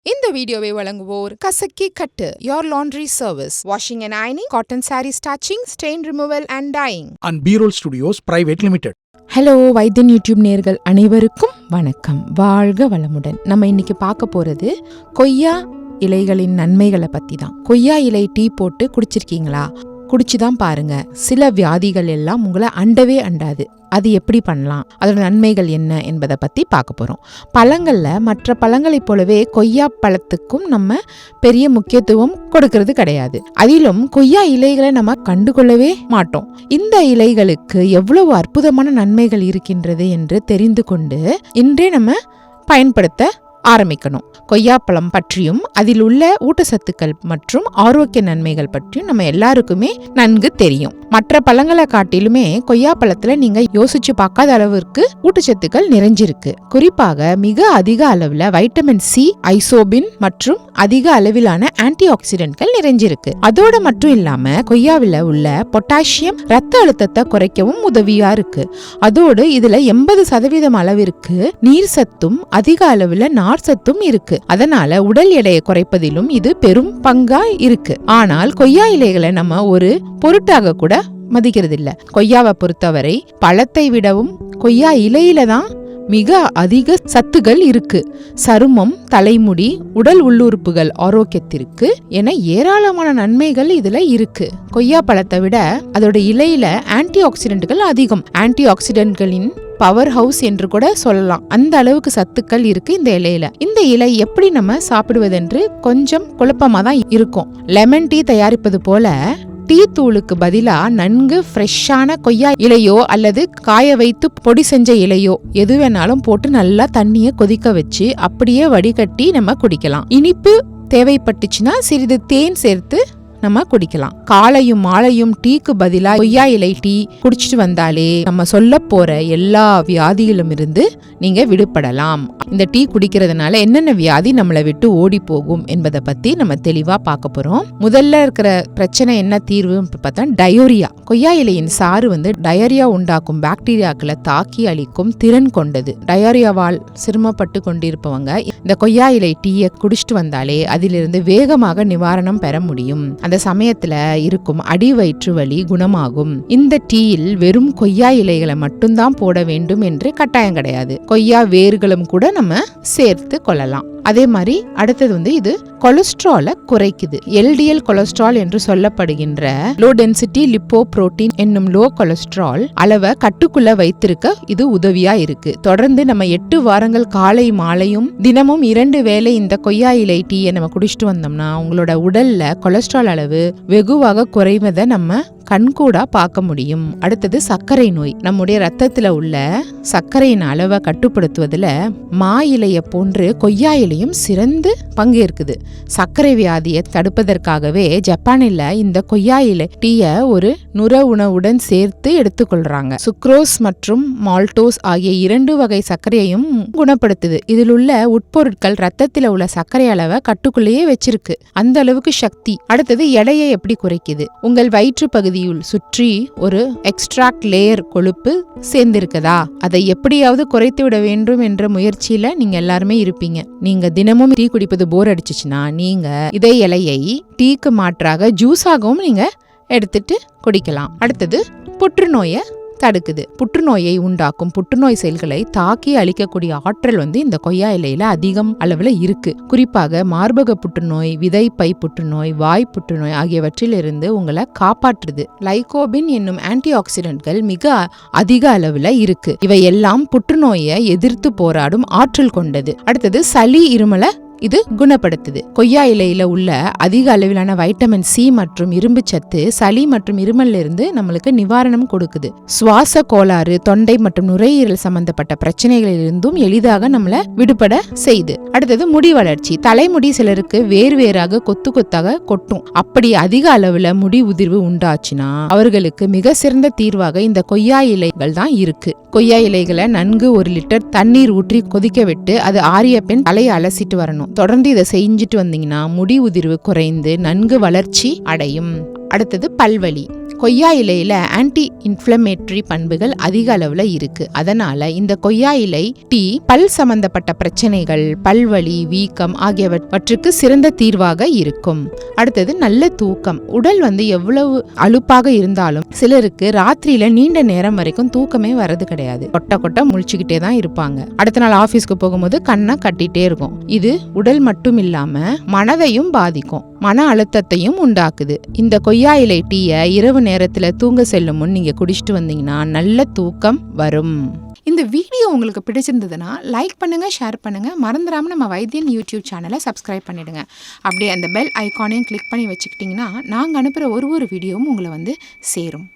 இந்த வீடியோவை வழங்குவோர் கசக்கி கட்டு your laundry service washing and ironing cotton saree starching stain removal and dyeing and B-Roll Studios Private Limited. Hello வைத்தியன் YouTube நேயர்கள் அனைவருக்கும் வணக்கம். வாழ்க வளமுடன். நம்ம இன்னைக்கு பார்க்க போறது கொய்யா இலைகளின் நன்மைகளை பத்தி தான். கொய்யா இலை டீ போட்டு குடிச்சிருக்கீங்களா? குடிச்சுதான் பாருங்க, சில வியாதிகள் எல்லாம் உங்களை அண்டவே அண்டாது. அது எப்படி பண்ணலாம், அதோட நன்மைகள் என்ன என்பதை பற்றி பார்க்க போகிறோம். பழங்களில் மற்ற பழங்களைப் போலவே கொய்யா பழத்துக்கும் நம்ம பெரிய முக்கியத்துவம் கொடுக்கறது கிடையாது. அதிலும் கொய்யா இலைகளை நம்ம கண்டுகொள்ளவே மாட்டோம். இந்த இலைகளுக்கு எவ்வளவு அற்புதமான நன்மைகள் இருக்கின்றது என்று தெரிந்து கொண்டு இன்றே நம்ம பயன்படுத்த ஆரம்பிக்கணும். கொய்யாப்பழம் பற்றியும் அதில் உள்ள ஊட்டச்சத்துக்கள் மற்றும் ஆரோக்கிய நன்மைகள் பற்றியும் நம்ம எல்லாருக்குமே நன்கு தெரியும். மற்ற பழங்களை காட்டிலுமே கொய்யாப்பழத்துல நீங்க யோசிச்சு பார்க்காத அளவிற்கு ஊட்டச்சத்துக்கள் நிறைஞ்சிருக்கு. குறிப்பாக மிக அதிக அளவுல வைட்டமின் சி, ஐசோபின் மற்றும் அதிக அளவிலான ஆன்டி ஆக்சிடென்ட்கள் நிறைஞ்சிருக்கு. அதோட மட்டும் இல்லாம கொய்யாவில உள்ள பொட்டாசியம் ரத்த அழுத்தத்தை குறைக்கவும் உதவியா இருக்கு. அதோடு இதுல 80% அளவிற்கு நீர் சத்தும் அதிக அளவுல நார் சத்தும் இருக்கு. அதனால உடல் எடையை குறைப்பதிலும் இது பெரும் பங்கா இருக்கு. ஆனால் கொய்யா இலைகளை நம்ம ஒரு பொருட்டாக கூட மதிக்கிறது இல்ல. கொய்யாவை பொறுத்தவரை பழத்தை விடவும் கொய்யா இலையில தான் மிக அதிக சத்துகள் இருக்கு. சருமம், தலைமுடி, உடல் உள்ளுறுப்புகள் ஆரோக்கியத்திற்கு என ஏராளமான நன்மைகள் இதுல இருக்கு. கொய்யா பழத்தை விட அதோட இலையில ஆன்டி ஆக்சிடென்ட்கள் அதிகம். ஆன்டி ஆக்சிடென்ட்களின் பவர் ஹவுஸ் என்று கூட சொல்லலாம். அந்த அளவுக்கு சத்துக்கள் இருக்கு இந்த இலையில. இந்த இலை எப்படி நம்ம சாப்பிடுவதென்று கொஞ்சம் குழப்பமா தான் இருக்கும். லெமன் டீ தயாரிப்பது போல டீ தூளுக்கு பதிலா நன்கு ஃப்ரெஷ்ஷான கொய்யா இலையோ அல்லது காய வைத்து பொடி செஞ்ச இலையோ எது வேணாலும் போட்டு நல்லா தண்ணியை கொதிக்க வச்சு அப்படியே வடிகட்டி நம்ம குடிக்கலாம். இனிப்பு தேவைப்பட்டுச்சுன்னா சிறிது தேன் சேர்த்து நம்ம குடிக்கலாம். காலையும் மாலையும் டீக்கு பதிலா கொய்யா இலை டீ குடிச்சிட்டு வந்தாலே நம்ம சொல்ல போற எல்லா வியாதியிலும் இருந்து நீங்க விடுபடலாம். இந்த டீ குடிக்கிறதுனால என்னென்ன வியாதி நம்மளை விட்டு ஓடி போகும் என்பதை பத்தி நம்ம தெளிவா பார்க்க போறோம். முதல்ல இருக்கிற பிரச்சனை என்ன தீர்வுன்னு பார்த்தா டயோரியா. கொய்யா இலையின் சாறு டயரியா உண்டாக்கும் பாக்டீரியாக்களை தாக்கி அழிக்கும் திறன் கொண்டது. டயோரியாவால் சிரமப்பட்டு கொண்டிருப்பவங்க இந்த கொய்யா இலை டீயை குடிச்சிட்டு வந்தாலே அதிலிருந்து வேகமாக நிவாரணம் பெற முடியும். அந்த சமயத்துல இருக்கும் அடி வயிற்று வலி குணமாகும். இந்த டீயில் வெறும் கொய்யா இலைகளை மட்டும்தான் போட வேண்டும் என்று கட்டாயம் கிடையாது. கொய்யா வேர்களும் கூட நம்ம சேர்த்து கொள்ளலாம். அதே மாதிரி அடுத்தது இது கொலஸ்ட்ராலை குறைக்குது. எல்டிஎல் கொலஸ்ட்ரால் என்று சொல்லப்படுகின்ற லோ டென்சிட்டி லிப்போ புரோட்டீன் என்னும் லோ கொலஸ்ட்ரால் அளவை கட்டுக்குள்ள வைத்திருக்க இது உதவியா இருக்கு. தொடர்ந்து நம்ம 8 வாரங்கள் காலை மாலையும் தினமும் 2 வேளை இந்த கொய்யா இலை டீயை நம்ம குடிச்சிட்டு வந்தோம்னா உங்களோட உடல்ல கொலஸ்ட்ரால் அளவு வெகுவாக குறைவதை நம்ம கண்கூடா பார்க்க முடியும். அடுத்தது சர்க்கரை நோய். நம்முடைய ரத்தத்துல உள்ள சர்க்கரையின் அளவை கட்டுப்படுத்துவதுல மா இலையை போன்று கொய்யா இலையும் சிறந்து பங்கேற்குது. சர்க்கரை வியாதியை தடுப்பதற்காகவே ஜப்பானில் இந்த கொய்யா இலை டீய ஒரு நுர உணவுடன் சேர்த்து எடுத்துக்கொள்றாங்க. சுக்ரோஸ் மற்றும் மால்டோஸ் ஆகிய 2 வகை சர்க்கரையையும் குணப்படுத்துது. இதில் உள்ள உட்பொருட்கள் ரத்தத்தில் உள்ள சர்க்கரை அளவை கட்டுக்குள்ளேயே வச்சிருக்கு. அந்த அளவுக்கு சக்தி. அடுத்தது எடையை எப்படி குறைக்குது? உங்கள் வயிற்று பகுதியில் சுற்றி ஒரு எக்ஸ்ட்ராக்ட் லேயர் கொழுப்பு சேர்ந்திருக்கதா? அதை எப்படியாவது குறைத்து விட வேண்டும் என்ற முயற்சியில நீங்க எல்லாருமே இருப்பீங்க. நீங்க தினமும் டீ குடிப்பது போர் அடிச்சுச்சுன்னா நீங்க இதே இலையை டீக்கு மாற்றாக ஜூஸாகவும் நீங்க எடுத்துட்டு குடிக்கலாம். அடுத்தது புற்றுநோயை தடுக்குது. புற்றுநோயை உண்டாக்கும் புற்றுநோய் செல்களை தாக்கி அழிக்கக்கூடிய ஆற்றல் இந்த கொய்யா இலையில அதிகம் அளவுல இருக்கு. குறிப்பாக மார்பக புற்றுநோய், விதைப்பை புற்றுநோய், வாய் புற்றுநோய் ஆகியவற்றிலிருந்து உங்களை காப்பாற்றுது. லைகோபின் என்னும் ஆன்டி ஆக்சிடென்ட்கள் மிக அதிக அளவுல இருக்கு. இவை எல்லாம் புற்றுநோயை எதிர்த்து போராடும் ஆற்றல் கொண்டது. அடுத்தது சளி, இருமலை இது குணப்படுத்துது. கொய்யா இலையில உள்ள அதிக அளவிலான வைட்டமின் சி மற்றும் இரும்பு சத்து சளி மற்றும் இருமல்ல இருந்து நம்மளுக்கு நிவாரணம் கொடுக்குது. சுவாச கோளாறு, தொண்டை மற்றும் நுரையீரல் சம்பந்தப்பட்ட பிரச்சனைகளிலிருந்தும் எளிதாக நம்மளை விடுபட செய்து. அடுத்தது முடி வளர்ச்சி. தலைமுடி சிலருக்கு வேறாக கொத்து கொத்தாக கொட்டும். அப்படி அதிக அளவுல முடி உதிர்வு உண்டாச்சுன்னா அவர்களுக்கு மிக சிறந்த தீர்வாக இந்த கொய்யா இலைகள் தான் இருக்கு. கொய்யா இலைகளை நன்கு 1 லிட்டர் தண்ணீர் ஊற்றி கொதிக்க விட்டு அது ஆறிய பின் தலையை அலசிட்டு வரணும். தொடர்ந்து இதை செஞ்சுட்டு வந்தீங்கன்னா முடி உதிர்வு குறைந்து நன்கு வளர்ச்சி அடையும். அடுத்தது பல்வலி. கொய்யா இலையில ஆன்டி இன்ஃப்ளமேட்டரி பண்புகள் அதிக அளவுல இருக்கு. அதனால இந்த கொய்யா இலை டீ பல் சம்பந்தப்பட்ட பிரச்சனைகள், பல்வலி, வீக்கம் ஆகியவற்றுக்கு சிறந்த தீர்வாக இருக்கும். அடுத்தது நல்ல தூக்கம். உடல் எவ்வளவு அலுப்பாக இருந்தாலும் சிலருக்கு ராத்திரியில நீண்ட நேரம் வரைக்கும் தூக்கமே வரது கிடையாது. கொட்ட கொட்ட முழிச்சுக்கிட்டே தான் இருப்பாங்க. அடுத்த நாள் ஆபீஸ்க்கு போகும்போது கண்ணை கட்டிட்டே இருக்கும். இது உடல் மட்டும் இல்லாம மனதையும் பாதிக்கும், மன அழுத்தத்தையும் உண்டாக்குது. இந்த கொய்யா இலை டீயை இரவு நேரத்துல தூங்க செல்லும் முன் நீங்க குடிச்சிட்டு வந்தீங்கன்னா நல்ல தூக்கம் வரும். இந்த வீடியோ உங்களுக்கு பிடிச்சிருந்ததுன்னா லைக் பண்ணுங்க, ஷேர் பண்ணுங்க. மறந்துடாம நம்ம வைத்தியன் யூடியூப் சேனலை சப்ஸ்கிரைப் பண்ணிடுங்க. அப்படியே அந்த பெல் ஐகானையும் கிளிக் பண்ணி வச்சுக்கிட்டிங்கன்னா நாங்கள் அனுப்புகிற ஒரு வீடியோவும் உங்களை சேரும்.